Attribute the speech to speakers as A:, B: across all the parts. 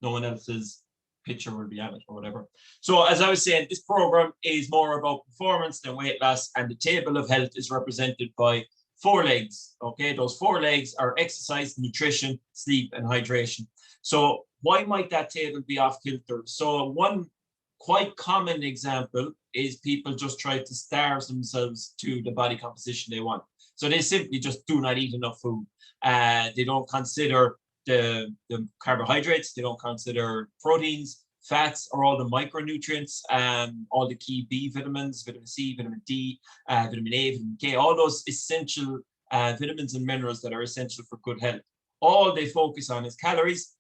A: no one else's picture will be on it or whatever. So as I was saying, this program is more about performance than weight loss, and the table of health is represented by 4 legs. Okay, those 4 legs are exercise, nutrition, sleep, and hydration. So why might that table be off kilter? So one quite common example is people just try to starve themselves to the body composition they want. So they simply just do not eat enough food. They don't consider the carbohydrates, they don't consider proteins, fats, or all the micronutrients, all the key B vitamins, vitamin C, vitamin D, vitamin A, vitamin K, all those essential vitamins and minerals that are essential for good health. All they focus on is calories,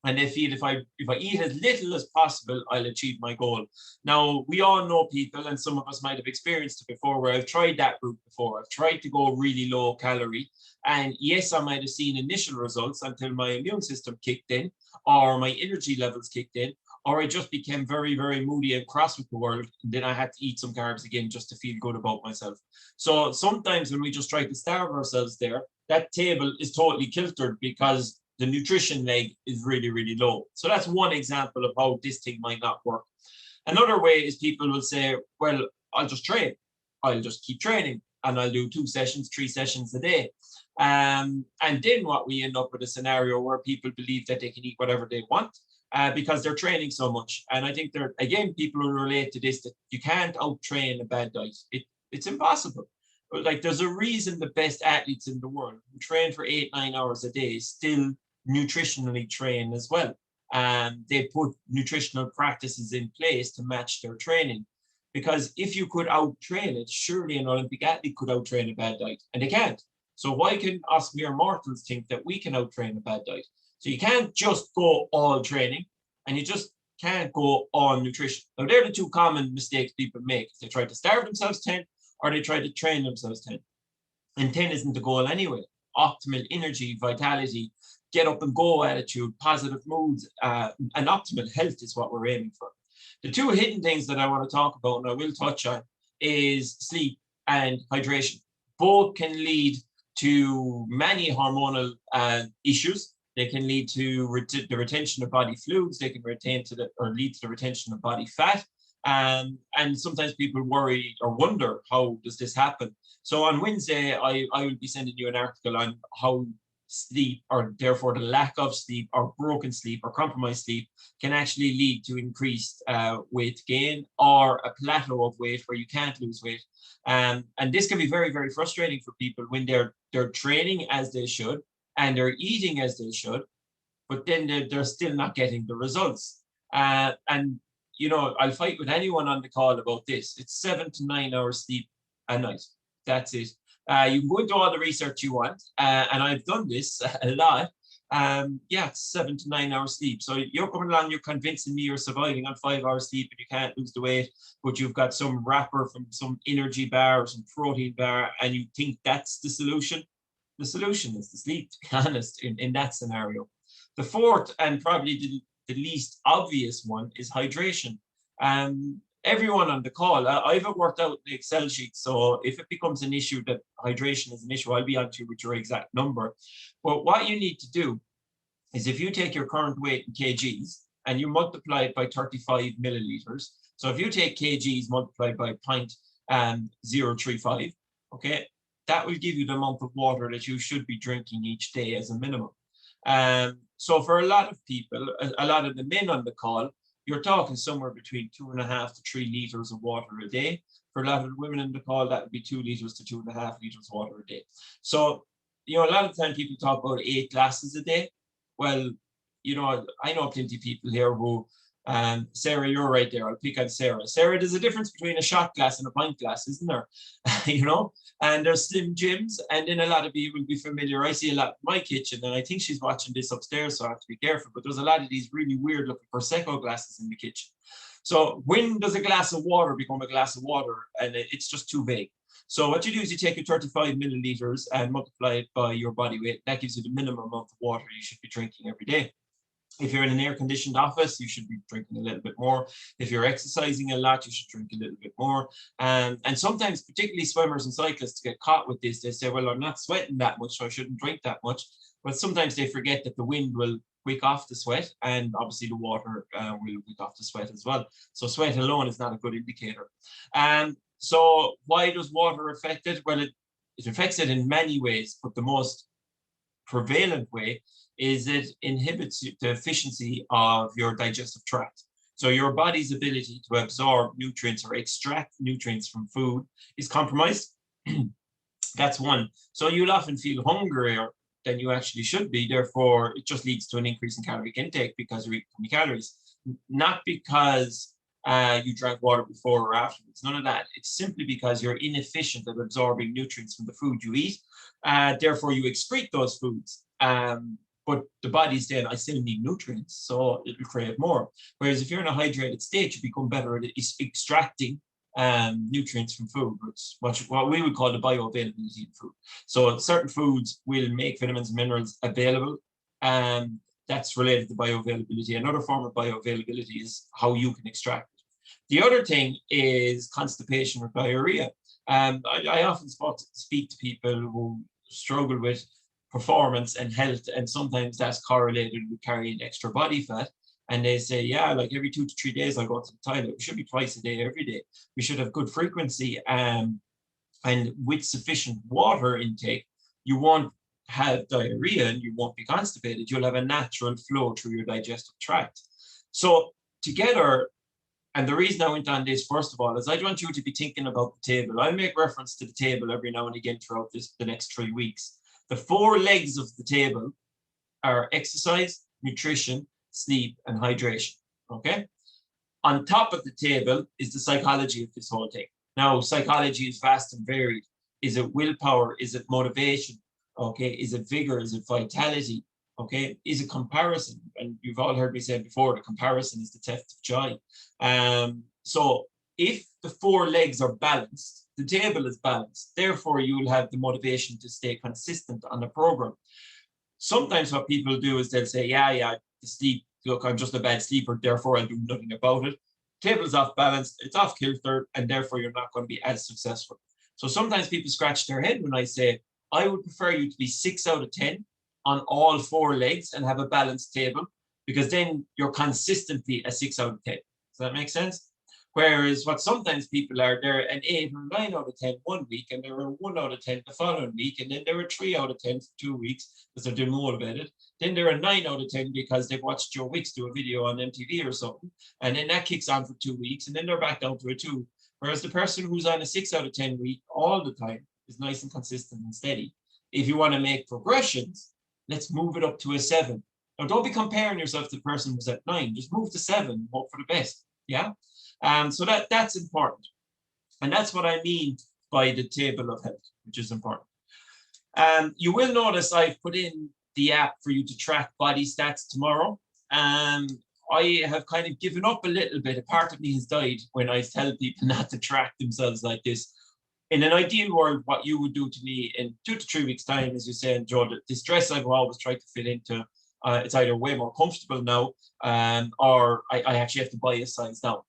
A: and they feel if I eat as little as possible, I'll achieve my goal. Now, we all know people, and some of us might have experienced it before, where I've tried that route before. I've tried to go really low calorie, and yes, I might have seen initial results until my immune system kicked in, or my energy levels kicked in, or I just became very, very moody and cross with the world. And then I had to eat some carbs again just to feel good about myself. So sometimes when we just try to starve ourselves there, that table is totally kiltered because the nutrition leg is really, really low. So that's one example of how this thing might not work. Another way is people will say, well, I'll just train. I'll just keep training and I'll do 2 sessions, 3 sessions a day. And then what we end up with a scenario where people believe that they can eat whatever they want because they're training so much. And I think again, people will relate to this, that you can't out-train a bad diet. It's impossible. But like, there's a reason the best athletes in the world who train for 8-9 hours a day still nutritionally train as well. And they put nutritional practices in place to match their training. Because if you could out-train it, surely an Olympic athlete could out-train a bad diet, and they can't. So why can us mere mortals think that we can out-train a bad diet? So you can't just go all training, and you just can't go all nutrition. Now, they're the 2 common mistakes people make. They try to starve themselves 10, or they try to train themselves 10. And 10 isn't the goal anyway. Optimal energy, vitality, get up and go attitude, positive moods, and optimal health is what we're aiming for. The 2 hidden things that I want to talk about, and I will touch on, is sleep and hydration. Both can lead to many hormonal issues. They can lead to the retention of body fluids. They can lead to the retention of body fat. And sometimes people worry or wonder, how does this happen? So on Wednesday, I will be sending you an article on how sleep, or therefore the lack of sleep, or broken sleep, or compromised sleep, can actually lead to increased weight gain, or a plateau of weight where you can't lose weight. And this can be very, very frustrating for people when they're training as they should and they're eating as they should, but then they're still not getting the results. And you know, I'll fight with anyone on the call about this. It's 7 to 9 hours sleep a night. That's it. You can go into all the research you want, and I've done this a lot. Yeah, 7 to 9 hours sleep. So you're coming along, you're convincing me you're surviving on 5 hours sleep and you can't lose the weight, but you've got some wrapper from some energy bar or some protein bar, and you think that's the solution. The solution is the sleep, to be honest, in that scenario. The 4th, and probably the least obvious one, is hydration. Everyone on the call, I have it worked out in the Excel sheet. So if it becomes an issue that hydration is an issue, I'll be on to you with your exact number. But what you need to do is, if you take your current weight in kgs and you multiply it by 35 milliliters. So if you take kgs multiplied by 0.035, okay, that will give you the amount of water that you should be drinking each day as a minimum. So for a lot of people, a lot of the men on the call, you're talking somewhere between 2.5 to 3 liters of water a day. For a lot of the women in the call, that would be 2 liters to 2.5 liters of water a day. So, you know, a lot of the time people talk about 8 glasses a day. Well, you know, I know plenty of people here who, Sarah, you're right there. I'll pick on Sarah. Sarah, there's a difference between a shot glass and a pint glass, isn't there? You know, and there's Slim Jims, and then a lot of you will be familiar. I see a lot in my kitchen, and I think she's watching this upstairs, so I have to be careful. But there's a lot of these really weird looking Prosecco glasses in the kitchen. So when does a glass of water become a glass of water? And it's just too vague. So what you do is you take your 35 milliliters and multiply it by your body weight. That gives you the minimum amount of water you should be drinking every day. If you're in an air-conditioned office, you should be drinking a little bit more. If you're exercising a lot, you should drink a little bit more. And sometimes, particularly swimmers and cyclists get caught with this. They say, well, I'm not sweating that much, so I shouldn't drink that much. But sometimes they forget that the wind will wick off the sweat, and obviously the water will wick off the sweat as well. So sweat alone is not a good indicator. So why does water affect it? Well, it affects it in many ways, but the most prevalent way is it inhibits the efficiency of your digestive tract. So your body's ability to absorb nutrients or extract nutrients from food is compromised. That's one. So you'll often feel hungrier than you actually should be. Therefore, it just leads to an increase in caloric intake because you're eating too many calories, not because you drank water before or afterwards. None of that. It's simply because you're inefficient at absorbing nutrients from the food you eat. Therefore, you excrete those foods. But the body's saying, I still need nutrients, so it'll crave more. Whereas if you're in a hydrated state, you become better at extracting nutrients from food, which what we would call the bioavailability in food. So certain foods will make vitamins and minerals available, and that's related to bioavailability. Another form of bioavailability is how you can extract it. The other thing is constipation or diarrhea. I often speak to people who struggle with performance and health, and sometimes that's correlated with carrying extra body fat. And they say, yeah, like every 2 to 3 days I go to the toilet. We should be twice a day, every day. We should have good frequency. And with sufficient water intake, you won't have diarrhea and you won't be constipated. You'll have a natural flow through your digestive tract. So together, and the reason I went on this, first of all, is I want you to be thinking about the table. I'll make reference to the table every now and again throughout the next 3 weeks. The 4 legs of the table are exercise, nutrition, sleep, and hydration, okay? On top of the table is the psychology of this whole thing. Now, psychology is vast and varied. Is it willpower? Is it motivation? Okay, is it vigor? Is it vitality? Okay, is it comparison? And you've all heard me say before, the comparison is the theft of joy. So if the 4 legs are balanced, the table is balanced. Therefore, you will have the motivation to stay consistent on the program. Sometimes what people do is they'll say, yeah, the sleep, look, I'm just a bad sleeper, therefore I'll do nothing about it. Table is off balance, it's off kilter, and therefore you're not going to be as successful. So sometimes people scratch their head when I say, I would prefer you to be 6 out of 10 on all 4 legs and have a balanced table, because then you're consistently a 6 out of 10. Does that make sense? Whereas what sometimes people are, they're an 8 or 9 out of 10 one week, and they're a 1 out of 10 the following week, and then they're a 3 out of 10 for 2 weeks because they're demotivated. Then they're a 9 out of 10 because they've watched Joe Wicks do a video on MTV or something, and then that kicks on for 2 weeks, and then they're back down to a 2. Whereas the person who's on a 6 out of 10 week all the time is nice and consistent and steady. If you want to make progressions, let's move it up to a 7. Now, don't be comparing yourself to the person who's at 9. Just move to 7 and hope for the best. Yeah. So that's important. And that's what I mean by the table of health, which is important. You will notice I've put in the app for you to track body stats tomorrow. I have kind of given up a little bit. A part of me has died when I tell people not to track themselves like this. In an ideal world, what you would do to me in 2 to 3 weeks' time, as you say, Joe, the dress I've always tried to fit into, it's either way more comfortable now, or I actually have to buy a size down.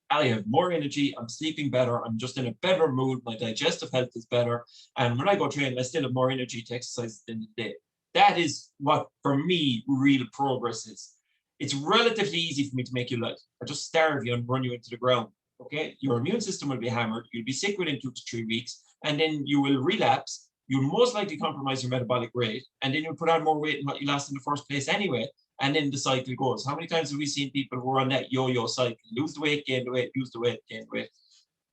A: I have more energy, I'm sleeping better, I'm just in a better mood, my digestive health is better, and when I go train, I still have more energy to exercise at the end of the day. That is what, for me, real progress is. It's relatively easy for me to make you light. I just starve you and run you into the ground, okay? Your immune system will be hammered, you'll be sick within 2 to 3 weeks, and then you will relapse, you'll most likely compromise your metabolic rate, and then you'll put on more weight than what you lost in the first place anyway. And then the cycle goes. How many times have we seen people who are on that yo-yo cycle? Lose the weight, gain the weight, lose the weight, gain the weight.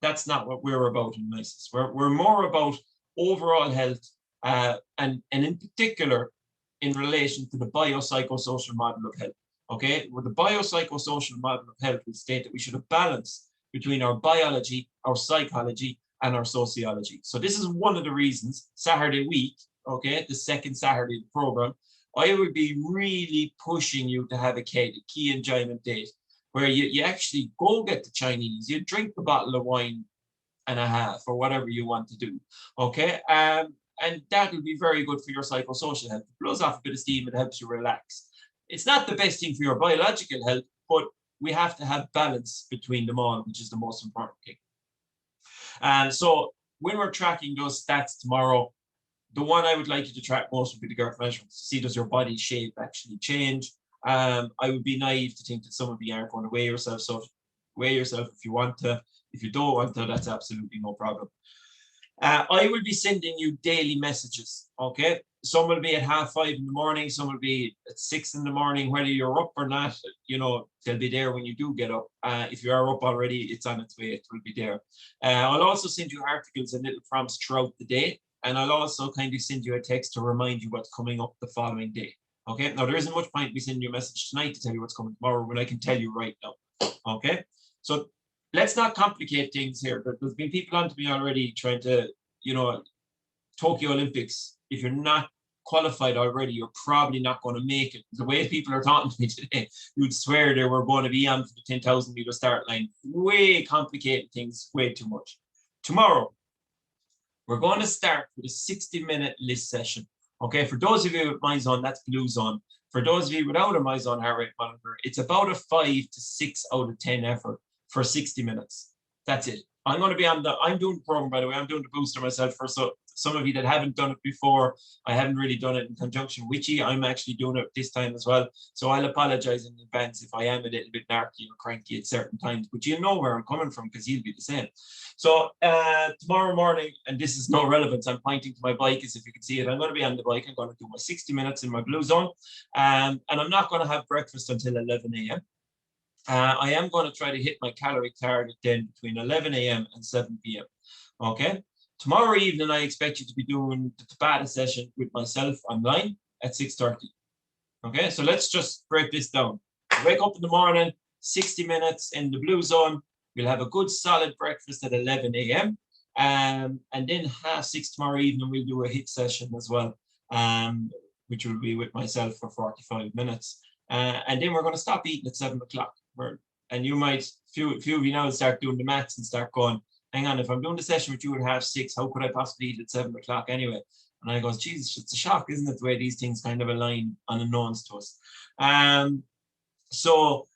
A: That's not what we're about in Mysis. We're more about overall health, and in particular, in relation to the biopsychosocial model of health. Okay, where the biopsychosocial model of health will state that we should have balance between our biology, our psychology, and our sociology. So this is one of the reasons Saturday week, okay, the second Saturday of the program, I would be really pushing you to have a key enjoyment date where you actually go get the Chinese, you drink the bottle of wine and a half or whatever you want to do, okay? And that will be very good for your psychosocial health. It blows off a bit of steam, it helps you relax. It's not the best thing for your biological health, but we have to have balance between them all, which is the most important thing. And so when we're tracking those stats tomorrow, the one I would like you to track most would be the girth measurements to see does your body shape actually change. I would be naive to think that some of you aren't going to weigh yourself. So weigh yourself if you want to. If you don't want to, that's absolutely no problem. I will be sending you daily messages, okay? Some will be at 5:30 in the morning, some will be at 6 in the morning, whether you're up or not, you know, they'll be there when you do get up. If you are up already, it's on its way, it will be there. I'll also send you articles and little prompts throughout the day, and I'll also kind of send you a text to remind you what's coming up the following day, okay? Now, there isn't much point me sending you a message tonight to tell you what's coming tomorrow when I can tell you right now, okay? So let's not complicate things here. There's been people on to me already trying to, you know, Tokyo Olympics. If you're not qualified already, you're probably not going to make it. The way people are talking to me today, you'd swear they were going to be on for the 10,000 meter start line. Way complicated things, way too much. Tomorrow, we're going to start with a 60-minute list session. Okay, for those of you with MyZone, that's Blue Zone. For those of you without a MyZone heart rate monitor, it's about a 5 to 6 out of 10 effort for 60 minutes. That's it. I'm going to be I'm doing the program, by the way. I'm doing the booster myself. For some of you that haven't done it before, I haven't really done it in conjunction with you. I'm actually doing it this time as well. So I'll apologize in advance if I am a little bit narky or cranky at certain times, but you know where I'm coming from because you'll be the same. So tomorrow morning, and this is no relevance, I'm pointing to my bike as if you can see it. I'm going to be on the bike. I'm going to do my 60 minutes in my Blue Zone. And I'm not going to have breakfast until 11 a.m. I am going to try to hit my calorie target then between 11 a.m. and 7 p.m. Okay. Tomorrow evening, I expect you to be doing the Tabata session with myself online at 6:30. Okay. So let's just break this down. Wake up in the morning, 60 minutes in the Blue Zone. We'll have a good solid breakfast at 11 a.m. And then 6:30 tomorrow evening, we'll do a HIIT session as well, which will be with myself for 45 minutes. And then we're going to stop eating at 7 o'clock. And you might, few of you now start doing the maths and start going, hang on, if I'm doing the session with you at 6:30, how could I possibly eat at 7 o'clock anyway? And I go, Jesus, it's a shock, isn't it, the way these things kind of align unknowns to us. So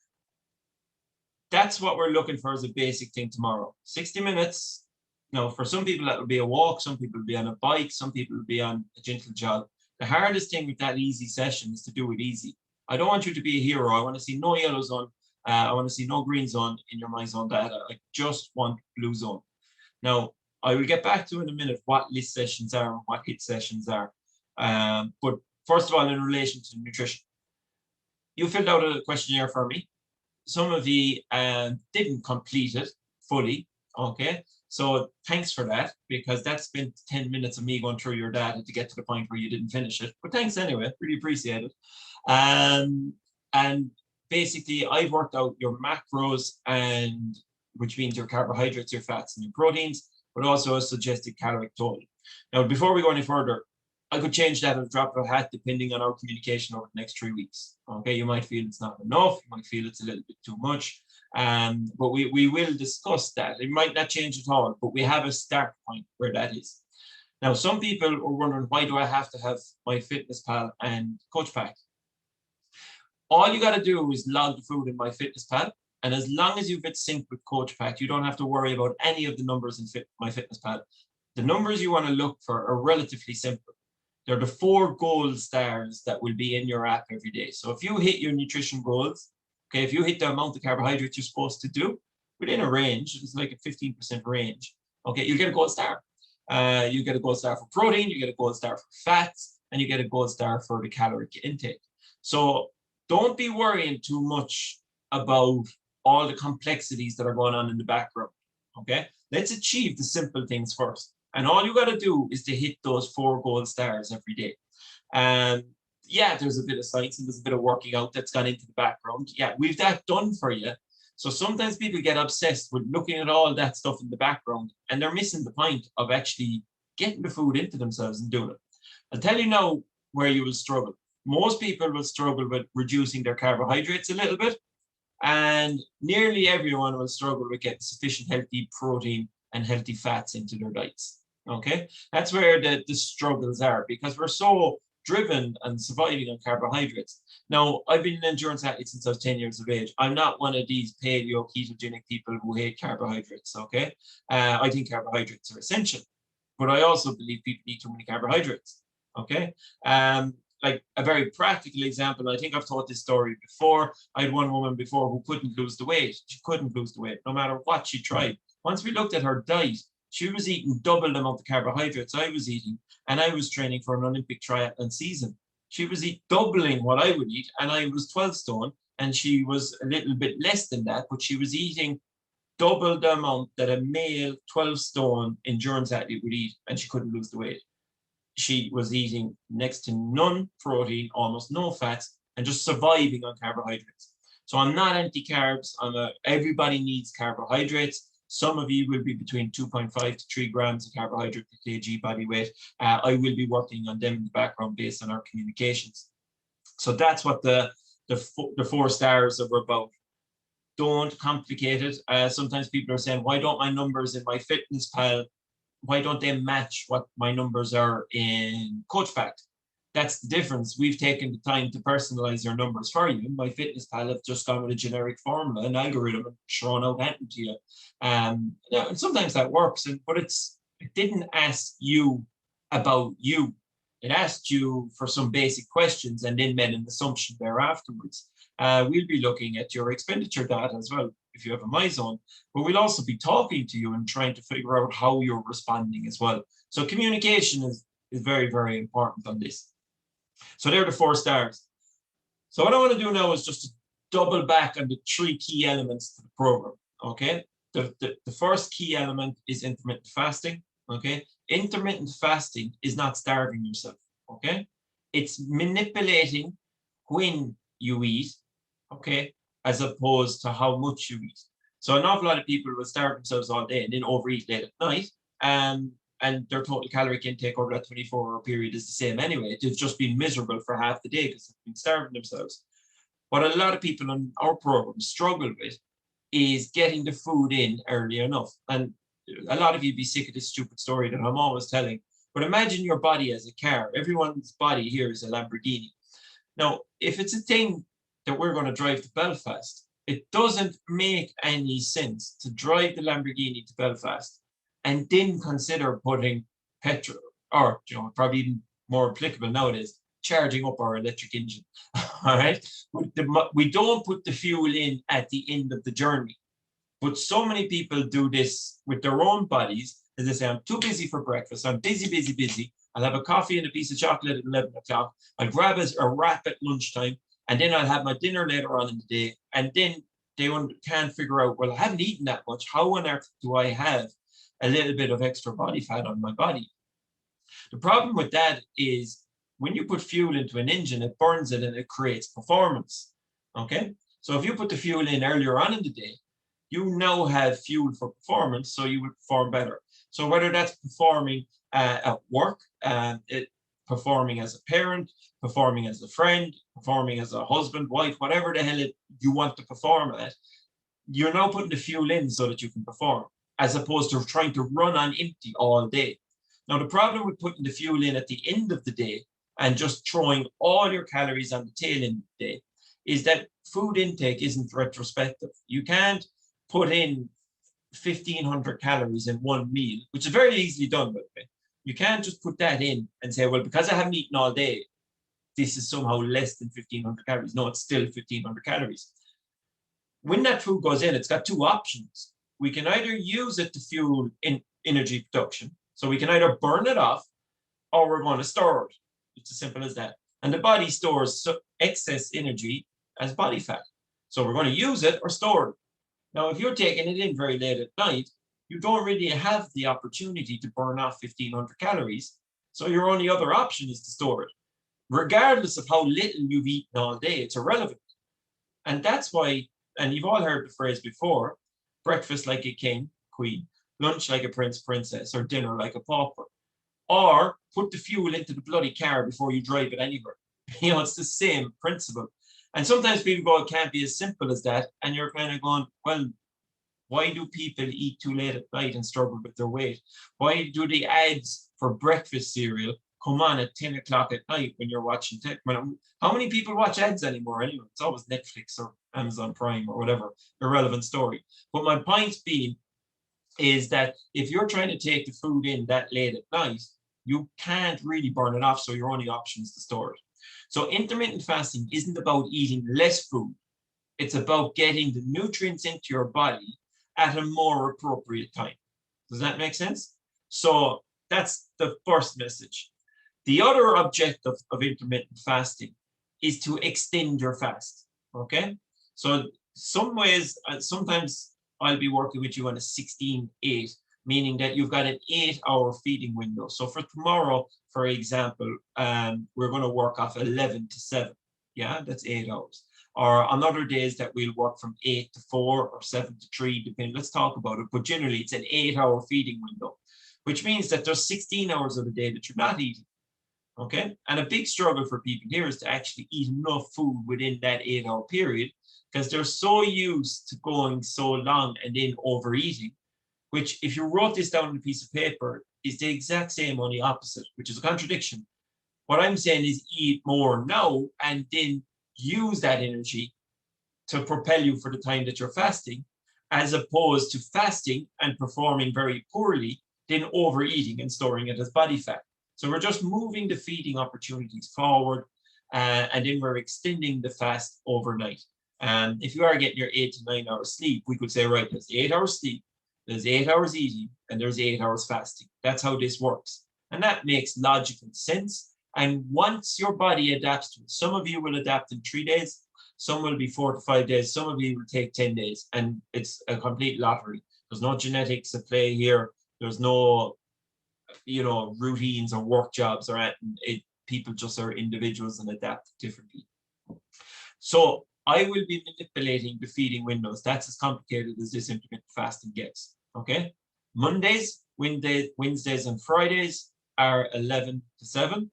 A: that's what we're looking for as a basic thing tomorrow. 60 minutes. Now, for some people, that will be a walk. Some people will be on a bike. Some people will be on a gentle jog. The hardest thing with that easy session is to do it easy. I don't want you to be a hero. I want to see no yellow zone. I want to see no green zone in your MyZone data. I just want Blue Zone. Now, I will get back to in a minute what list sessions are and what HIIT sessions are. But first of all, in relation to nutrition, you filled out a questionnaire for me. Some of you didn't complete it fully, okay? So thanks for that, because that spent 10 minutes of me going through your data to get to the point where you didn't finish it. But thanks anyway, really appreciate it. And basically, I've worked out your macros, and which means your carbohydrates, your fats, and your proteins, but also a suggested caloric total. Now, before we go any further, I could change that at a drop of a hat depending on our communication over the next 3 weeks. Okay, you might feel it's not enough, you might feel it's a little bit too much, but we will discuss that. It might not change at all, but we have a start point where that is. Now, some people are wondering, why do I have to have MyFitnessPal and CoachPak? All you got to do is log the food in MyFitnessPal, and as long as you've been synced with CoachPak, you don't have to worry about any of the numbers in MyFitnessPal. The numbers you want to look for are relatively simple. They're the 4 gold stars that will be in your app every day. So if you hit your nutrition goals, okay, if you hit the amount of carbohydrates you're supposed to do within a range, it's like a 15% range, okay, you get a gold star. You get a gold star for protein, you get a gold star for fats, and you get a gold star for the caloric intake. So don't be worrying too much about all the complexities that are going on in the background, okay? Let's achieve the simple things first. And all you got to do is to hit those 4 gold stars every day. And yeah, there's a bit of science and there's a bit of working out that's gone into the background. Yeah, we've that done for you. So sometimes people get obsessed with looking at all that stuff in the background, and they're missing the point of actually getting the food into themselves and doing it. I'll tell you now where you will struggle. Most people will struggle with reducing their carbohydrates a little bit, and nearly everyone will struggle with getting sufficient healthy protein and healthy fats into their diets. Okay, that's where the struggles are, because we're so driven and surviving on carbohydrates. Now, I've been an endurance athlete since I was 10 years of age. I'm not one of these paleo ketogenic people who hate carbohydrates. Okay, I think carbohydrates are essential, but I also believe people need too many carbohydrates. Okay, like a very practical example. I think I've told this story before. I had one woman before who couldn't lose the weight. She couldn't lose the weight no matter what she tried. Once we looked at her diet, she was eating double the amount of carbohydrates I was eating, and I was training for an Olympic triathlon season. She was doubling what I would eat, and I was 12 stone, and she was a little bit less than that, but she was eating double the amount that a male 12 stone endurance athlete would eat, and she couldn't lose the weight. She was eating next to none protein, almost no fats, and just surviving on carbohydrates. So I'm not anti-carbs. Everybody needs carbohydrates. Some of you will be between 2.5 to 3 grams of carbohydrate per kg body weight. I will be working on them in the background based on our communications. So that's what the 4 stars are about. Don't complicate it. Sometimes people are saying, why don't my numbers in MyFitnessPal, why don't they match what my numbers are in CoachFact? That's the difference. We've taken the time to personalize your numbers for you. MyFitnessPal have just gone with a generic formula, an algorithm, and thrown out that to you. And sometimes that works, but it didn't ask you about you. It asked you for some basic questions and then made an assumption there afterwards. We'll be looking at your expenditure data as well, if you have a MyZone, but we'll also be talking to you and trying to figure out how you're responding as well. So communication is very, very important on this. So they're the 4 stars. So what I want to do now is just to double back on the 3 key elements to the program, okay? The first key element is intermittent fasting, okay? Intermittent fasting is not starving yourself, okay? It's manipulating when you eat, okay, as opposed to how much you eat. So an awful lot of people will starve themselves all day and then overeat late at night, and their total caloric intake over that 24-hour period is the same anyway. They've just been miserable for half the day because they've been starving themselves. What a lot of people on our program struggle with is getting the food in early enough. And a lot of you be sick of this stupid story that I'm always telling, but imagine your body as a car. Everyone's body here is a Lamborghini. Now, if it's a thing that we're going to drive to Belfast, it doesn't make any sense to drive the Lamborghini to Belfast and then consider putting petrol, or probably even more applicable nowadays, charging up our electric engine. All right, we don't put the fuel in at the end of the journey, but so many people do this with their own bodies. As they say, I'm too busy for breakfast. I'm busy. I'll have a coffee and a piece of chocolate at 11 o'clock. I'll grab a wrap at lunchtime, and then I'll have my dinner later on in the day. And then they can't figure out, well, I haven't eaten that much. How on earth do I have a little bit of extra body fat on my body? The problem with that is when you put fuel into an engine, it burns it and it creates performance. Okay, so if you put the fuel in earlier on in the day, you now have fuel for performance, so you would perform better. So whether that's performing at work, performing as a parent, performing as a friend, performing as a husband, wife, whatever the hell you want to perform at, you're now putting the fuel in so that you can perform, as opposed to trying to run on empty all day. Now, the problem with putting the fuel in at the end of the day and just throwing all your calories on the tail end of the day is that food intake isn't retrospective. You can't put in 1,500 calories in one meal, which is very easily done, by the way. You can't just put that in and say, well, because I haven't eaten all day, this is somehow less than 1,500 calories. No, it's still 1,500 calories. When that food goes in, it's got 2 options. We can either use it to fuel in energy production. So we can either burn it off, or we're going to store it. It's as simple as that. And the body stores excess energy as body fat. So we're going to use it or store it. Now, if you're taking it in very late at night, you don't really have the opportunity to burn off 1,500 calories. So your only other option is to store it. Regardless of how little you've eaten all day, it's irrelevant. And that's why, and you've all heard the phrase before, breakfast like a king, queen, lunch like a prince, princess, or dinner like a pauper. Or put the fuel into the bloody car before you drive it anywhere. It's the same principle. And sometimes people go, it can't be as simple as that. And you're kind of going, well, why do people eat too late at night and struggle with their weight? Why do the ads for breakfast cereal come on at 10 o'clock at night when you're watching tech? How many people watch ads anymore anyway? It's always Netflix or Amazon Prime or whatever, irrelevant story. But my point being is that if you're trying to take the food in that late at night, you can't really burn it off, so your only option is to store it. So intermittent fasting isn't about eating less food. It's about getting the nutrients into your body at a more appropriate time. Does that make sense? So that's the first message. The other objective of intermittent fasting is to extend your fast. Okay. So some ways, sometimes I'll be working with you on a 16-8, meaning that you've got an 8-hour feeding window. So for tomorrow, for example, we're going to work off 11 to 7. Yeah, that's 8 hours. Or on other days that we'll work from 8 to 4 or 7 to 3, depending. Let's talk about it. But generally, it's an 8-hour feeding window, which means that there's 16 hours of the day that you're not eating. Okay. And a big struggle for people here is to actually eat enough food within that 8-hour period, because they're so used to going so long and then overeating, which if you wrote this down on a piece of paper is the exact same on the opposite, which is a contradiction. What I'm saying is eat more now and then use that energy to propel you for the time that you're fasting, as opposed to fasting and performing very poorly, then overeating and storing it as body fat. So we're just moving the feeding opportunities forward, and then we're extending the fast overnight. If you are getting your 8 to 9 hours sleep, we could say, right, there's 8 hours sleep, there's 8 hours eating, and there's 8 hours fasting. That's how this works. And that makes logical sense. And once your body adapts to it, some of you will adapt in 3 days, some will be 4 to 5 days, some of you will take 10 days, and it's a complete lottery. There's no genetics at play here. There's no, routines or work jobs or anything. People just are individuals and adapt differently. So I will be manipulating the feeding windows. That's as complicated as this intermittent fasting gets. Okay. Mondays, Wednesdays, and Fridays are 11 to 7.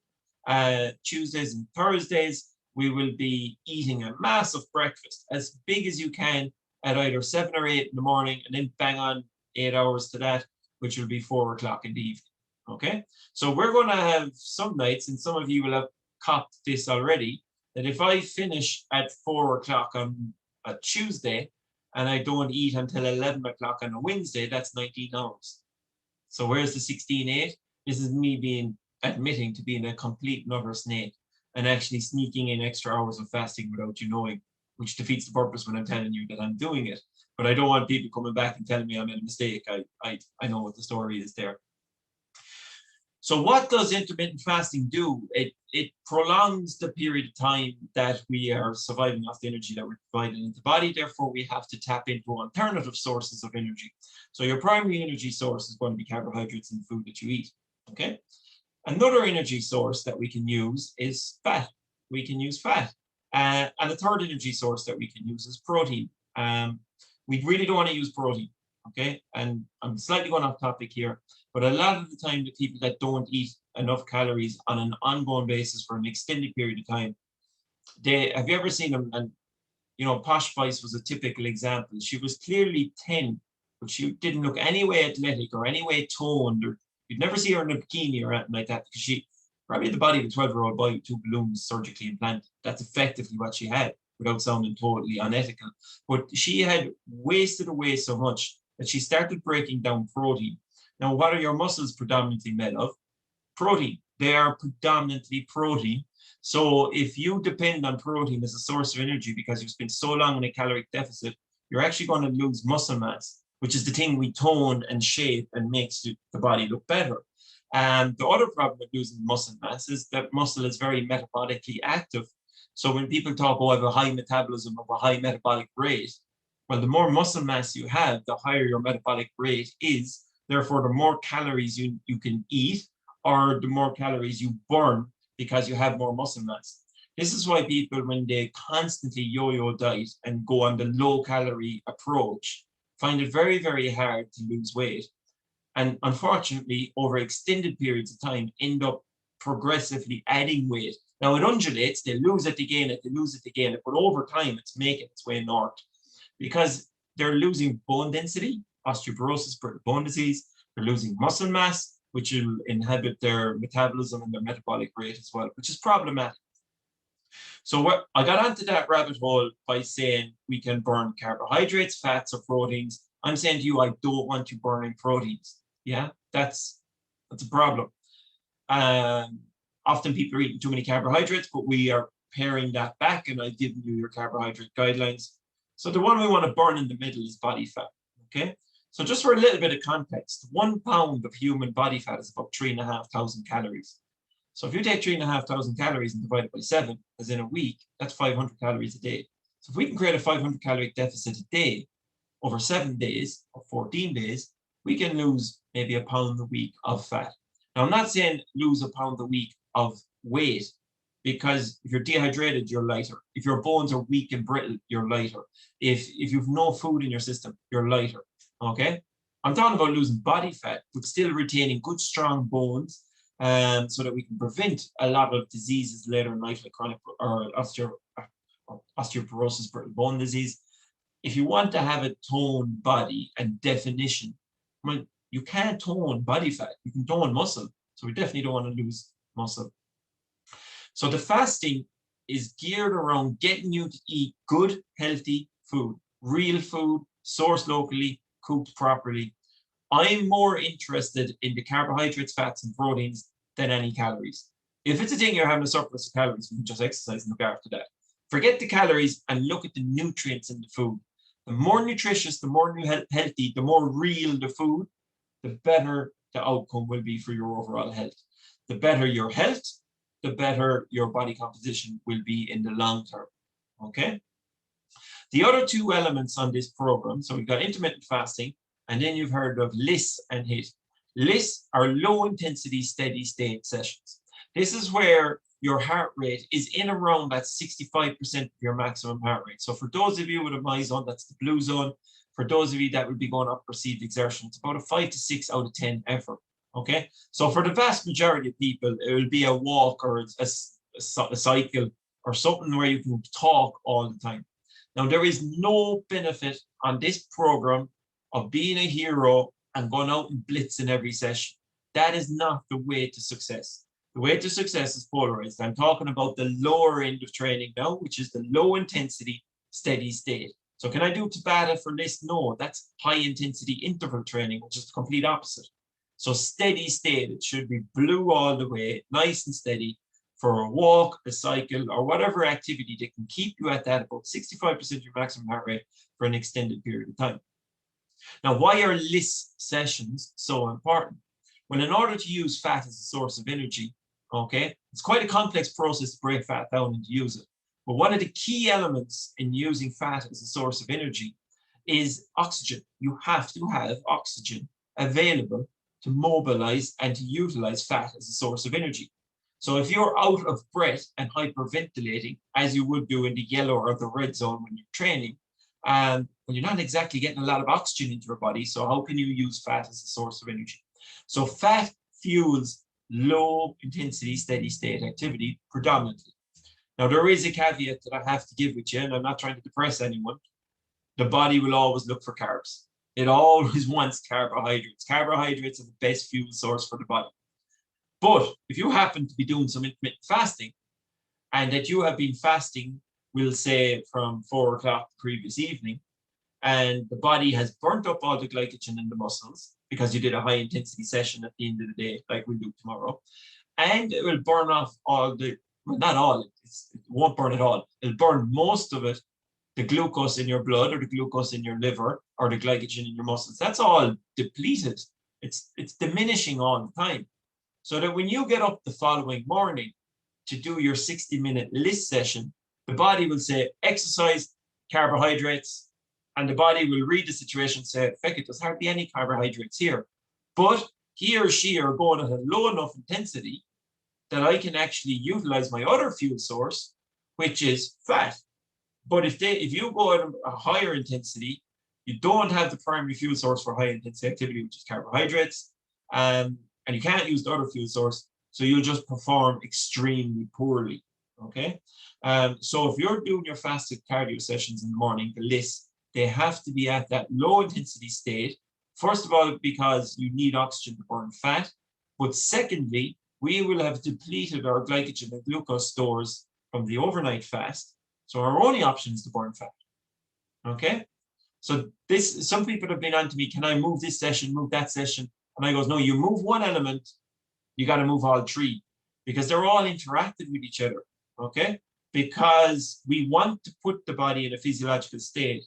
A: Tuesdays and Thursdays, we will be eating a massive breakfast, as big as you can, at either 7 or 8 in the morning, and then bang on 8 hours to that, which will be 4 o'clock in the evening. Okay. So we're going to have some nights, and some of you will have copped this already, that if I finish at 4 o'clock on a Tuesday and I don't eat until 11 o'clock on a Wednesday, that's 19 hours. So where's the 16-8? This is me admitting to being a complete and utter snake and actually sneaking in extra hours of fasting without you knowing, which defeats the purpose when I'm telling you that I'm doing it. But I don't want people coming back and telling me I made a mistake. I know what the story is there. So what does intermittent fasting do? It prolongs the period of time that we are surviving off the energy that we're providing into the body. Therefore, we have to tap into alternative sources of energy. So your primary energy source is going to be carbohydrates in the food that you eat. Okay. Another energy source that we can use is fat. We can use fat. And a third energy source that we can use is protein. We really don't want to use protein. Okay. And I'm slightly going off topic here, but a lot of the time, the people that don't eat enough calories on an ongoing basis for an extended period of time, have you ever seen them? And, Posh Spice was a typical example. She was clearly 10, but she didn't look any way athletic or any way toned, or you'd never see her in a bikini or anything like that, because she probably had the body of a 12-year-old boy with 2 balloons surgically implanted. That's effectively what she had, without sounding totally unethical. But she had wasted away so much that she started breaking down protein. Now, what are your muscles predominantly made of? Protein. They are predominantly protein. So if you depend on protein as a source of energy because you've spent so long in a caloric deficit, you're actually going to lose muscle mass, which is the thing we tone and shape and makes the body look better. And the other problem with losing muscle mass is that muscle is very metabolically active. So when people talk, I have a high metabolism or a high metabolic rate, well, the more muscle mass you have, the higher your metabolic rate is. Therefore, the more calories you can eat, or the more calories you burn because you have more muscle mass. This is why people, when they constantly yo-yo diet and go on the low-calorie approach, find it very, very hard to lose weight. And unfortunately, over extended periods of time, end up progressively adding weight. Now, it undulates, they lose it, they gain it, they lose it, they gain it, but over time, it's making its way north, because they're losing bone density, osteoporosis, bone disease. They're losing muscle mass, which will inhibit their metabolism and their metabolic rate as well, which is problematic. So I got onto that rabbit hole by saying we can burn carbohydrates, fats, or proteins. I'm saying to you, I don't want you burning proteins. Yeah, that's a problem. Often people are eating too many carbohydrates, but we are paring that back, and I've given you your carbohydrate guidelines. So the one we want to burn in the middle is body fat, okay? So just for a little bit of context, 1 pound of human body fat is about 3,500 calories. So if you take 3,500 calories and divide it by 7, as in a week, that's 500 calories a day. So if we can create a 500 calorie deficit a day over 7 days or 14 days, we can lose maybe a pound a week of fat. Now, I'm not saying lose a pound a week of weight, because if you're dehydrated, you're lighter. If your bones are weak and brittle, you're lighter. If you've no food in your system, you're lighter, okay? I'm talking about losing body fat, but still retaining good, strong bones, so that we can prevent a lot of diseases later in life, like chronic or osteoporosis, brittle bone disease. If you want to have a toned body and definition, well, you can't tone body fat. You can tone muscle. So we definitely don't want to lose muscle. So the fasting is geared around getting you to eat good, healthy food, real food, sourced locally, cooked properly. I'm more interested in the carbohydrates, fats, and proteins than any calories. If it's a thing you're having a surplus of calories, we can just exercise and look after that. Forget the calories and look at the nutrients in the food. The more nutritious, the more healthy, the more real the food, the better the outcome will be for your overall health. The better your health, the better your body composition will be in the long term, okay? The other two elements on this program, so we've got intermittent fasting, and then you've heard of LISS and HIIT. LISS are low intensity, steady state sessions. This is where your heart rate is in around that 65% of your maximum heart rate. So for those of you with a my zone, that's the blue zone. For those of you that will be going up perceived exertion, it's about a 5 to 6 out of 10 effort. Okay, so for the vast majority of people, it will be a walk or a cycle or something where you can talk all the time. Now, there is no benefit on this program of being a hero and going out and blitzing every session. That is not the way to success. The way to success is polarized. I'm talking about the lower end of training now, which is the low intensity, steady state. So can I do Tabata for this? No, that's high intensity interval training, which is the complete opposite. So steady state, it should be blue all the way, nice and steady for a walk, a cycle, or whatever activity that can keep you at that about 65% of your maximum heart rate for an extended period of time. Now, why are LISS sessions so important? Well, in order to use fat as a source of energy, okay, it's quite a complex process to break fat down and to use it. But one of the key elements in using fat as a source of energy is oxygen. You have to have oxygen available to mobilize and to utilize fat as a source of energy. So if you're out of breath and hyperventilating, as you would do in the yellow or the red zone when you're training, well, you're not exactly getting a lot of oxygen into your body. So how can you use fat as a source of energy? So fat fuels low intensity, steady state activity predominantly. Now, there is a caveat that I have to give with you, and I'm not trying to depress anyone. The body will always look for carbs. It always wants carbohydrates. Carbohydrates are the best fuel source for the body. But if you happen to be doing some intermittent fasting, and that you have been fasting, we'll say from 4 o'clock the previous evening, and the body has burnt up all the glycogen in the muscles because you did a high intensity session at the end of the day, like we'll do tomorrow, and it will burn off all the, well, not all, it won't burn it all. It'll burn most of it, the glucose in your blood or the glucose in your liver or the glycogen in your muscles. That's all depleted. It's diminishing all the time. So that when you get up the following morning to do your 60-minute LISS session, the body will say exercise, carbohydrates, and the body will read the situation and say, feck it, there's hardly any carbohydrates here. But he or she are going at a low enough intensity that I can actually utilize my other fuel source, which is fat. But if you go at a higher intensity, you don't have the primary fuel source for high intensity activity, which is carbohydrates, and you can't use the other fuel source, so you'll just perform extremely poorly, okay? So if you're doing your fasted cardio sessions in the morning, the LISS, they have to be at that low intensity state. First of all, because you need oxygen to burn fat, but secondly, we will have depleted our glycogen and glucose stores from the overnight fast. So our only option is to burn fat, okay? So some people have been on to me, can I move this session, move that session? And I goes, no, you move one element, you got to move all three. because they're all interacted with each other, okay? Because we want to put the body in a physiological state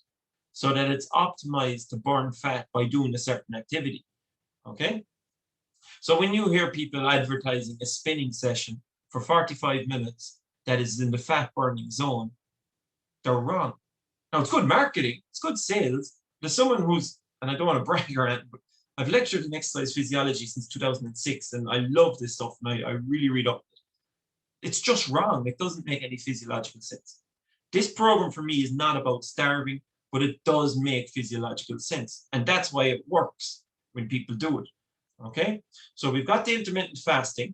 A: so that it's optimized to burn fat by doing a certain activity, okay? So when you hear people advertising a spinning session for 45 minutes that is in the fat burning zone, they're wrong. Now, it's good marketing, it's good sales. There's someone who's, and I don't want to brag or anything, but I've lectured in exercise physiology since 2006, and I love this stuff, and I really read up. It's just wrong. It doesn't make any physiological sense. This program for me is not about starving, but it does make physiological sense. And that's why it works when people do it. Okay. So we've got the intermittent fasting.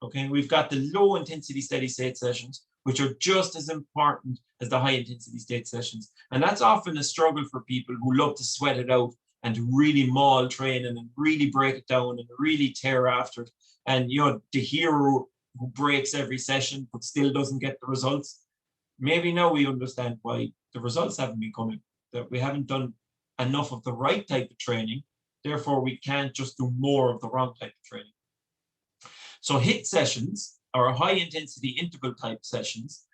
A: Okay. We've got the low intensity steady state sessions, which are just as important as the high intensity state sessions. And that's often a struggle for people who love to sweat it out and to really maul training and really break it down and really tear after it. And, you know, the hero who breaks every session but still doesn't get the results. Maybe now we understand why the results haven't been coming, that we haven't done enough of the right type of training. Therefore, we can't just do more of the wrong type of training. So HIIT sessions, or high intensity interval type sessions,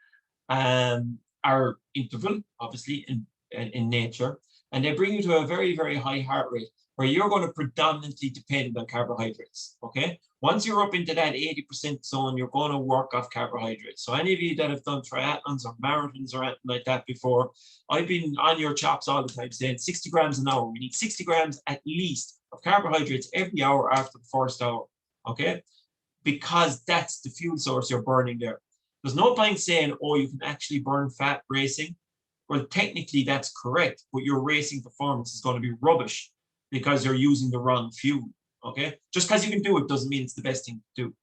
A: are interval, obviously, in nature, and they bring you to a very, very high heart rate where you're going to predominantly depend on carbohydrates, okay? Once you're up into that 80% zone, you're going to work off carbohydrates. So any of you that have done triathlons or marathons or anything like that before, I've been on your chops all the time saying 60 grams an hour. We need 60 grams at least of carbohydrates every hour after the first hour, okay? Because that's the fuel source you're burning there. There's no point saying, oh, you can actually burn fat racing. Well, technically that's correct, but your racing performance is going to be rubbish because you're using the wrong fuel, okay? Just because you can do it doesn't mean it's the best thing to do.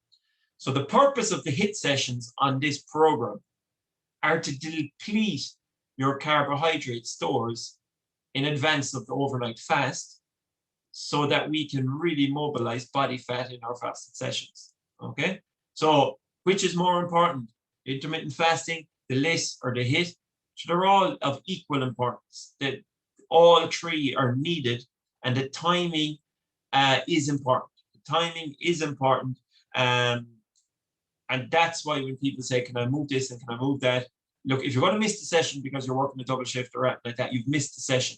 A: So the purpose of the HIIT sessions on this program are to deplete your carbohydrate stores in advance of the overnight fast so that we can really mobilize body fat in our fasted sessions, okay? So which is more important, intermittent fasting, the LISS or the HIIT? So they're all of equal importance. That all three are needed, and the timing is important. The timing is important, and that's why when people say, "Can I move this and can I move that?" Look, if you're going to miss the session because you're working a double shift or anything like that, you've missed the session.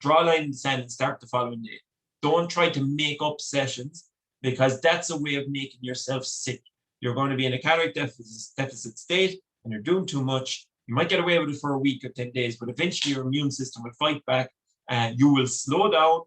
A: Draw a line in the sand and start the following day. Don't try to make up sessions because that's a way of making yourself sick. You're going to be in a caloric deficit state, and you're doing too much. You might get away with it for a week or 10 days, but eventually your immune system will fight back, and you will slow down,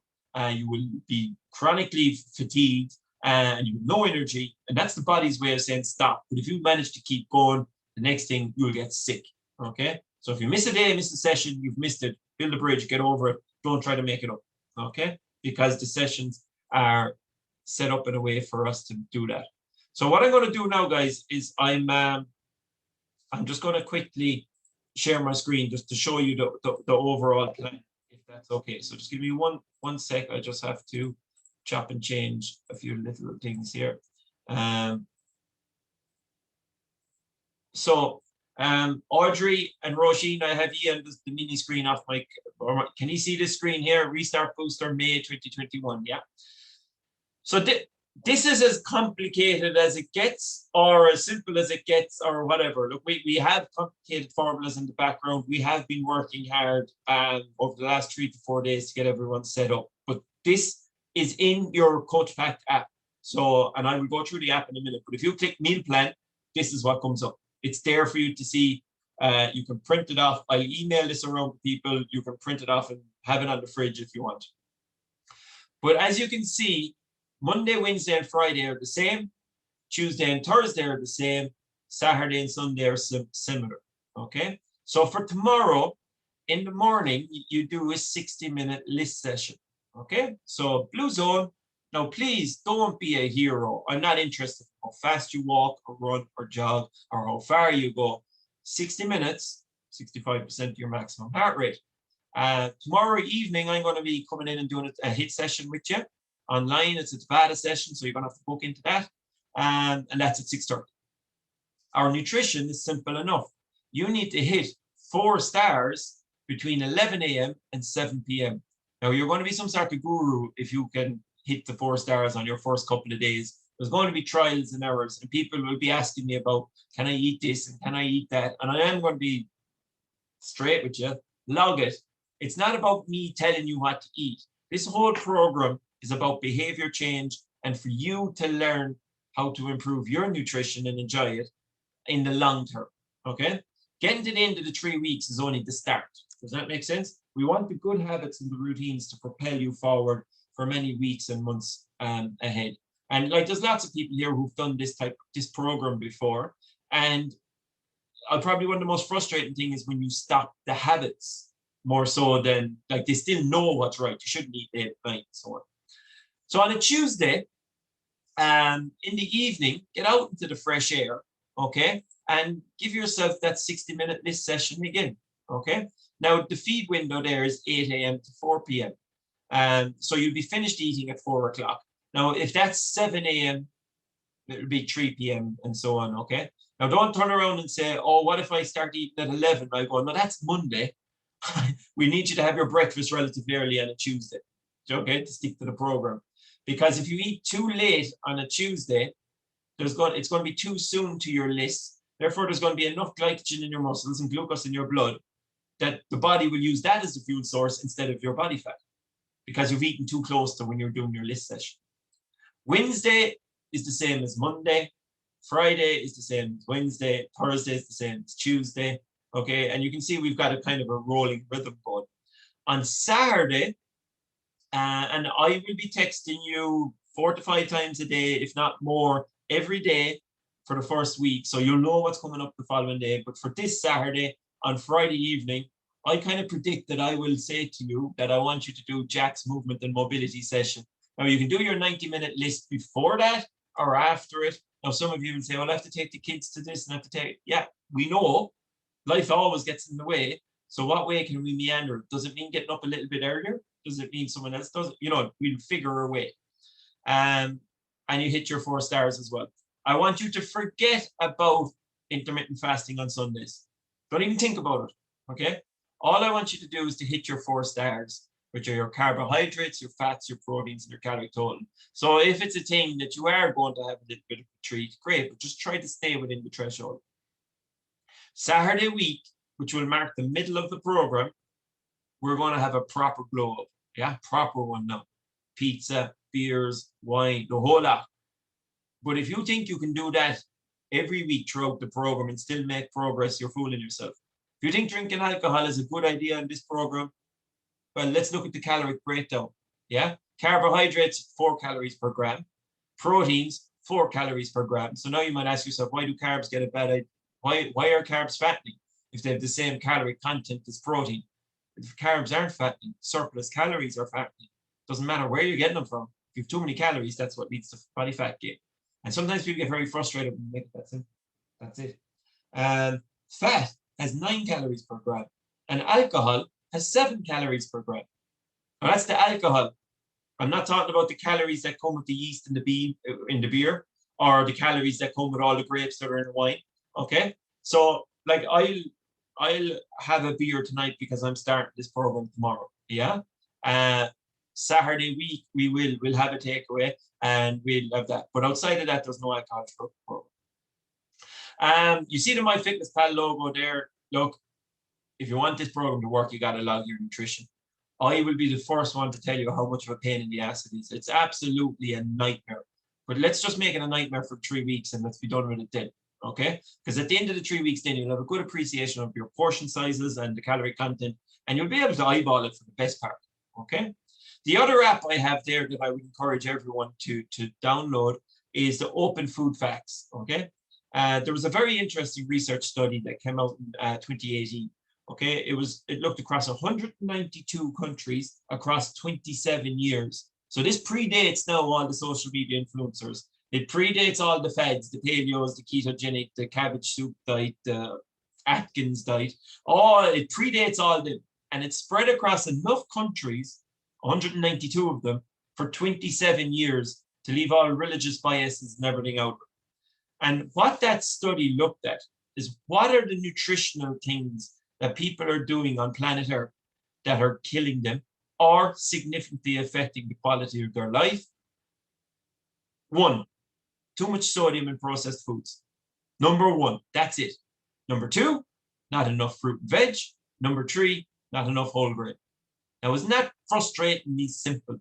A: you will be chronically fatigued, and you have no energy. And that's the body's way of saying stop. But if you manage to keep going, the next thing you'll get sick. Okay. So if you miss a day, miss a session, you've missed it. Build a bridge, get over it. Don't try to make it up. Okay. Because the sessions are set up in a way for us to do that. So what I'm going to do now, guys, is I'm just going to quickly share my screen just to show you the overall plan, if that's okay. So just give me one sec. I just have to chop and change a few little things here. Audrey and Roisin, I have you on the mini screen off my, can you see this screen here? Restart Booster May 2021, yeah. So this is as complicated as it gets, or as simple as it gets, or whatever. Look, we have complicated formulas in the background. We have been working hard over the last 3 to 4 days to get everyone set up. But this is in your Coach Pact app. So, and I will go through the app in a minute, but if you click meal plan, this is what comes up. It's there for you to see. You can print it off. I'll email this around to people. You can print it off and have it on the fridge if you want. But as you can see, Monday, Wednesday, and Friday are the same. Tuesday and Thursday are the same. Saturday and Sunday are similar. Okay. So for tomorrow, in the morning, you do a 60-minute LISS session. Okay. So Blue Zone. Now, please don't be a hero. I'm not interested in how fast you walk or run or jog or how far you go. 60 minutes, 65% of your maximum heart rate. Tomorrow evening, I'm going to be coming in and doing a HIIT session with you. Online, it's a Tabata session, so you're going to have to book into that. And that's at 6:30. Our nutrition is simple enough. You need to hit 4 stars between 11 a.m. and 7 p.m. Now, you're going to be some sort of guru if you can hit the 4 stars on your first couple of days There's going to be trials and errors, and people will be asking me about, can I eat this and can I eat that? And I am going to be straight with you. Log it. It's not about me telling you what to eat. This whole program is about behavior change and for you to learn how to improve your nutrition and enjoy it in the long term. Okay? Getting to the end of the 3 weeks is only the start. Does that make sense? We want the good habits and the routines to propel you forward for many weeks and months ahead. And like, there's lots of people here who've done this program before. And probably one of the most frustrating things is when you stop the habits more so than, like, they still know what's right. You shouldn't eat late at night and so on. So on a Tuesday, in the evening, get out into the fresh air, okay? And give yourself that 60-minute list session again, okay? Now, the feed window there is 8 a.m. to 4 p.m. So you'll be finished eating at 4 o'clock. Now, if that's 7 a.m., it'll be 3 p.m. and so on, okay? Now, don't turn around and say, oh, what if I start eating at 11? I go, no, that's Monday. We need you to have your breakfast relatively early on a Tuesday, okay, to stick to the program. Because if you eat too late on a Tuesday, it's going to be too soon to your list. Therefore, there's going to be enough glycogen in your muscles and glucose in your blood that the body will use that as a fuel source instead of your body fat, because you've eaten too close to when you're doing your list session. Wednesday is the same as Monday. Friday is the same as Wednesday. Thursday is the same as Tuesday. Okay, and you can see we've got a kind of a rolling rhythm going. On Saturday, and I will be texting you 4 to 5 times a day, if not more, every day for the first week. So you'll know what's coming up the following day. But for this Saturday, on Friday evening, I kind of predict that I will say to you that I want you to do Jack's movement and mobility session. Now, you can do your 90-minute list before that or after it. Now, some of you will say, well, I have to take the kids to this and I have to take, yeah, we know life always gets in the way. So what way can we meander? Does it mean getting up a little bit earlier? Does it mean someone else does it? You know, we'll figure a way. And you hit your 4 stars as well. I want you to forget about intermittent fasting on Sundays. Don't even think about it, okay? All I want you to do is to hit your 4 stars, which are your carbohydrates, your fats, your proteins, and your calorie total. So if it's a thing that you are going to have a little bit of a treat, great, but just try to stay within the threshold. Saturday week, which will mark the middle of the program, we're going to have a proper glow up. Yeah, proper one now. Pizza, beers, wine, the whole lot. But if you think you can do that every week throughout the program and still make progress, you're fooling yourself. If you think drinking alcohol is a good idea in this program, well, let's look at the caloric breakdown. Yeah, carbohydrates, 4 calories per gram. Proteins, 4 calories per gram. So now you might ask yourself, why do carbs get a bad idea? Why are carbs fattening if they have the same calorie content as protein? If carbs aren't fattening, surplus calories are fattening. Doesn't matter where you're getting them from. If you have too many calories, that's what leads to body fat gain. And sometimes people get very frustrated when they make that simple. That's it. Fat has 9 calories per gram, and alcohol has 7 calories per gram. Now that's the alcohol. I'm not talking about the calories that come with the yeast in the beer, or the calories that come with all the grapes that are in the wine. Okay, so like I'll have a beer tonight because I'm starting this program tomorrow. Yeah. Saturday week we'll have a takeaway and we'll have that. But outside of that, there's no alcohol for the program. You see the MyFitnessPal logo there. Look, if you want this program to work, you got to log your nutrition. I will be the first one to tell you how much of a pain in the ass it is. It's absolutely a nightmare. But let's just make it a nightmare for 3 weeks and let's be done with it then. Okay? Because at the end of the 3 weeks, then you'll have a good appreciation of your portion sizes and the calorie content, and you'll be able to eyeball it for the best part. Okay? The other app I have there that I would encourage everyone to download is the Open Food Facts. Okay? There was a very interesting research study that came out in 2018. Okay, it looked across 192 countries across 27 years. So this predates now all the social media influencers. It predates all the fads, the paleos, the ketogenic, the cabbage soup diet, the Atkins diet. It predates all them, and it's spread across enough countries, 192 of them, for 27 years to leave all religious biases and everything out. And what that study looked at is, what are the nutritional things that people are doing on planet Earth that are killing them or significantly affecting the quality of their life? 1, too much sodium in processed foods. Number one, that's it. Number two, not enough fruit and veg. Number three, not enough whole grain. Now, isn't that frustratingly simple?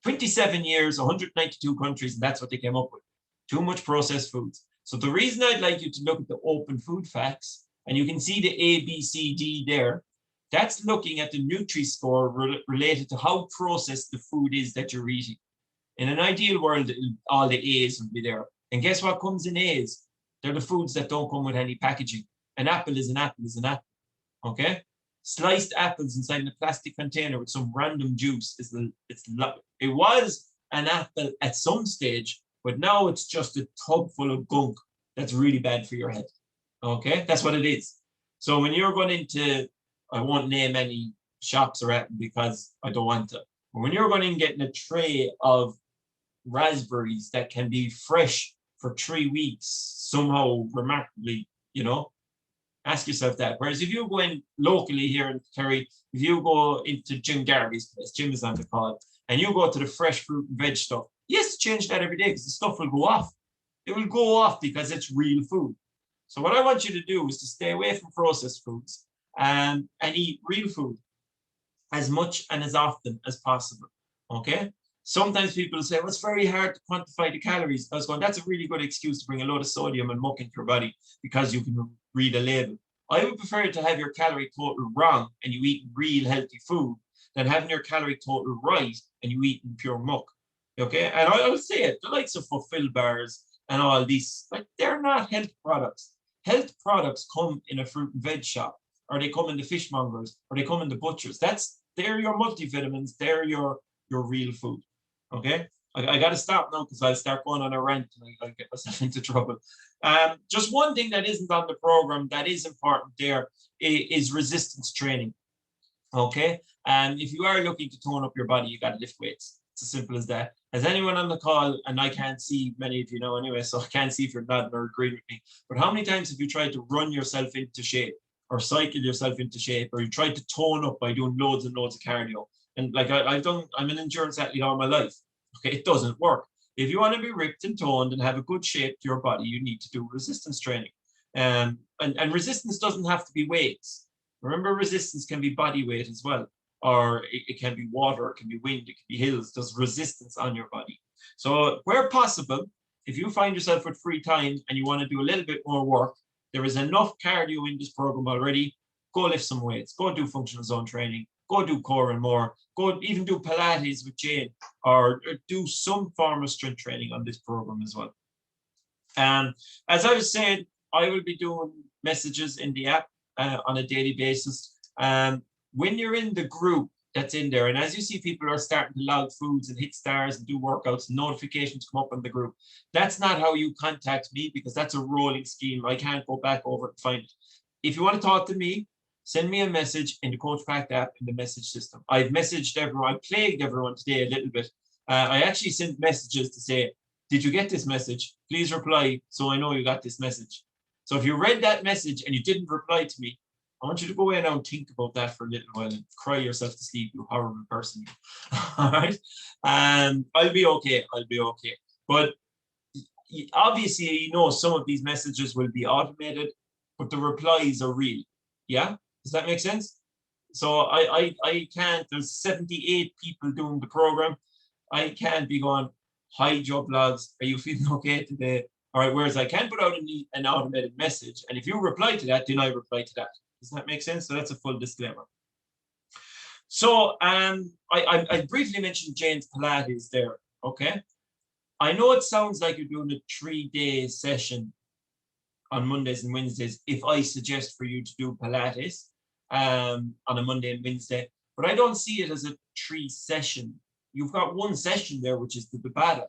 A: 27 years, 192 countries, and that's what they came up with. Too much processed foods. So the reason I'd like you to look at the open food facts, and you can see the A, B, C, D there, that's looking at the Nutri-Score related to how processed the food is that you're eating. In an ideal world, all the A's would be there. And guess what comes in A's? They're the foods that don't come with any packaging. An apple is an apple is an apple, okay? Sliced apples inside a plastic container with some random juice it was an apple at some stage, but now it's just a tub full of gunk that's really bad for your head. Okay, that's what it is. So when you're going into, I won't name any shops or anything because I don't want to. But when you're going in getting a tray of raspberries that can be fresh for 3 weeks, somehow remarkably, ask yourself that. Whereas if you go in locally here in Kerry, if you go into Jim Garvey's place, Jim is on the call, and you go to the fresh fruit and veg stuff, yes, change that every day because the stuff will go off. It will go off because it's real food. So what I want you to do is to stay away from processed foods and eat real food as much and as often as possible. Okay? Sometimes people say, well, it's very hard to quantify the calories. I was going, that's a really good excuse to bring a load of sodium and muck into your body because you can read a label. I would prefer to have your calorie total wrong and you eat real healthy food than having your calorie total right and you eat pure muck. Okay? And I'll say it, the likes of Fulfill bars and all these, like, they're not health products. Health products come in a fruit and veg shop, or they come in the fishmongers, or they come in the butchers. They're your multivitamins, they're your real food. Okay, I got to stop now because I'll start going on a rant and I'll get myself into trouble. Just one thing that isn't on the program that is important there is resistance training. Okay, and if you are looking to tone up your body, you got to lift weights. It's as simple as that. Has anyone on the call, and I can't see many of you now anyway, so I can't see if you're nodding or agreeing with me, but how many times have you tried to run yourself into shape or cycle yourself into shape, or you tried to tone up by doing loads and loads of cardio? And like I'm an endurance athlete all my life. Okay, it doesn't work. If you want to be ripped and toned and have a good shape to your body, you need to do resistance training. And resistance doesn't have to be weights. Remember, resistance can be body weight as well, or it can be water, it can be wind, it can be hills. There's resistance on your body. So where possible, if you find yourself with free time and you want to do a little bit more work, there is enough cardio in this program already. Go lift some weights, go do functional zone training, go do core and more, go even do Pilates with Jane, or do some form of strength training on this program as well. And as I was saying, I will be doing messages in the app on a daily basis. When you're in the group that's in there, and as you see, people are starting to log foods and hit stars and do workouts, and notifications come up on the group. That's not how you contact me because that's a rolling scheme. I can't go back over and find it. If you want to talk to me, send me a message in the Coach Pact app in the message system. I've messaged everyone, I plagued everyone today a little bit. I actually sent messages to say, did you get this message? Please reply so I know you got this message. So if you read that message and you didn't reply to me, I want you to go away now and think about that for a little while and cry yourself to sleep, you horrible person. All right. I'll be okay. I'll be okay. But obviously, some of these messages will be automated, but the replies are real. Yeah. Does that make sense? So I can't, there's 78 people doing the program. I can't be going, hi, Joe Blogs, are you feeling okay today? All right, whereas I can put out an automated message. And if you reply to that, then I reply to that. Does that make sense? So that's a full disclaimer. So I briefly mentioned Jane's Pilates there, okay? I know it sounds like you're doing a 3-day session on Mondays and Wednesdays if I suggest for you to do Pilates on a Monday and Wednesday, but I don't see it as a 3-session. You've got one session there, which is the Tabata.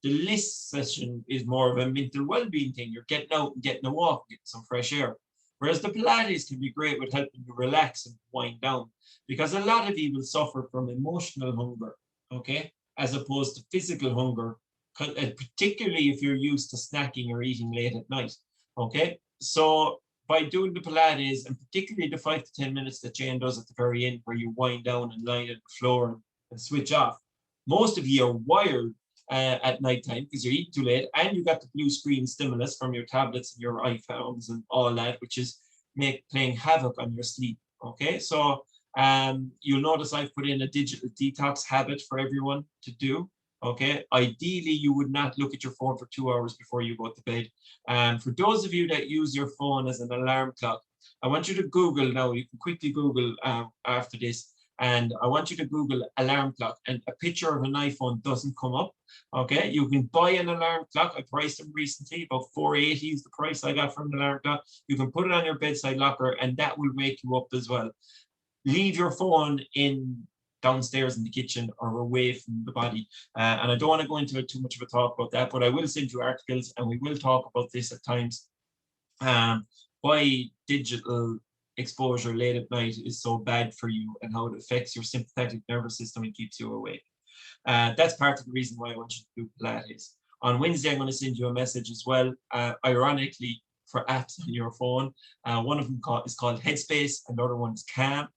A: The list session is more of a mental well-being thing. You're getting out and getting a walk, getting some fresh air. Whereas the Pilates can be great with helping you relax and wind down, because a lot of you will suffer from emotional hunger, okay, as opposed to physical hunger, particularly if you're used to snacking or eating late at night, okay? So by doing the Pilates, and particularly the 5 to 10 minutes that Jane does at the very end, where you wind down and lie on the floor and switch off, most of you are wired at night time because you're eating too late, and you got the blue screen stimulus from your tablets and your iPhones and all that, which is playing havoc on your sleep. Okay, so you'll notice I've put in a digital detox habit for everyone to do. Okay, ideally you would not look at your phone for 2 hours before you go to bed. And for those of you that use your phone as an alarm clock, I want you to Google now. You can quickly Google after this, and I want you to Google alarm clock, and a picture of an iPhone doesn't come up. Okay, you can buy an alarm clock. I priced them recently, about $480 is the price I got from an alarm clock. You can put it on your bedside locker, and that will wake you up as well. Leave your phone in downstairs in the kitchen or away from the body. And I don't want to go into too much of a talk about that, but I will send you articles and we will talk about this at times. Why digital exposure late at night is so bad for you and how it affects your sympathetic nervous system and keeps you awake. That's part of the reason why I want you to do Pilates. On Wednesday, I'm going to send you a message as well. Ironically, for apps on your phone, one of them is called Headspace, and the other one is Calm.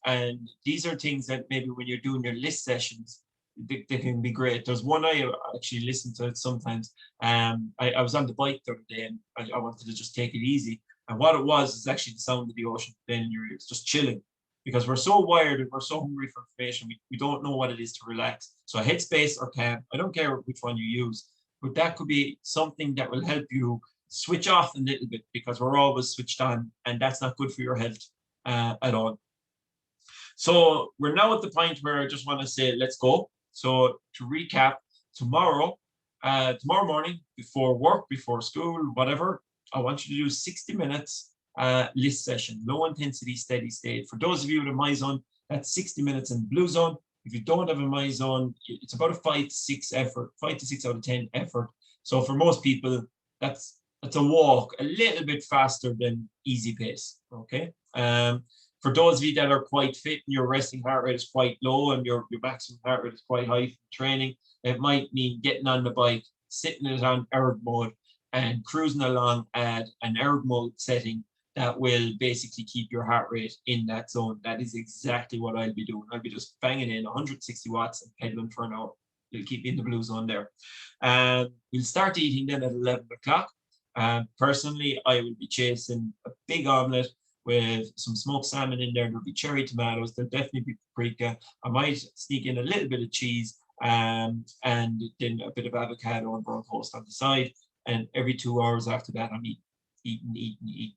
A: And these are things that maybe when you're doing your list sessions, they can be great. There's one I actually listen to it sometimes. I was on the bike the other day and I wanted to just take it easy. And what it was is actually the sound of the ocean then in your ears, just chilling. Because we're so wired and we're so hungry for information, we don't know what it is to relax. So Headspace or Calm, I don't care which one you use, but that could be something that will help you switch off a little bit, because we're always switched on and that's not good for your health at all. So we're now at the point where I just want to say, let's go. So to recap, tomorrow morning, before work, before school, whatever, I want you to do 60 minutes list session, low intensity, steady state. For those of you with a MyZone, that's 60 minutes in Blue Zone. If you don't have a MyZone, it's about a 5 to 6 effort, 5 to 6 out of 10 effort. So for most people, that's a walk, a little bit faster than easy pace. Okay. For those of you that are quite fit and your resting heart rate is quite low and your maximum heart rate is quite high from training, it might mean getting on the bike, sitting it on erg mode and cruising along at an erg mode setting that will basically keep your heart rate in that zone. That is exactly what I'll be doing. I'll be just banging in 160 watts and pedaling for an hour. It'll keep me in the blue zone there. We'll start eating then at 11 o'clock. Personally, I will be chasing a big omelette with some smoked salmon in there. There'll be cherry tomatoes. There'll definitely be paprika. I might sneak in a little bit of cheese and then a bit of avocado and burnt toast on the side. And every 2 hours after that, I'm eating.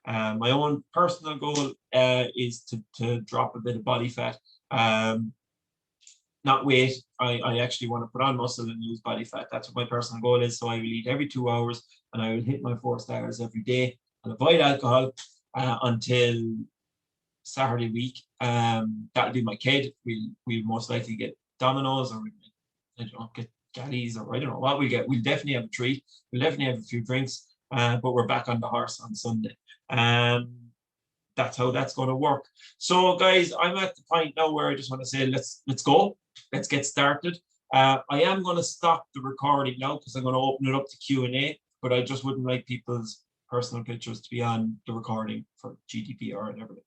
A: My own personal goal is to drop a bit of body fat. Not weight. I actually want to put on muscle and lose body fat. That's what my personal goal is. So I will eat every 2 hours and I will hit my 4 stars every day and avoid alcohol until Saturday week. That'll be my kid. We'll most likely get Domino's, or I don't know, get Gaddies, or I don't know what we get. We'll definitely have a treat. We'll definitely have a few drinks, but we're back on the horse on Sunday. That's how that's going to work. So guys, I'm at the point now where I just want to say, let's go. Let's get started. I am going to stop the recording now because I'm going to open it up to Q&A, but I just wouldn't like people's personal pictures to be on the recording for GDPR and everything.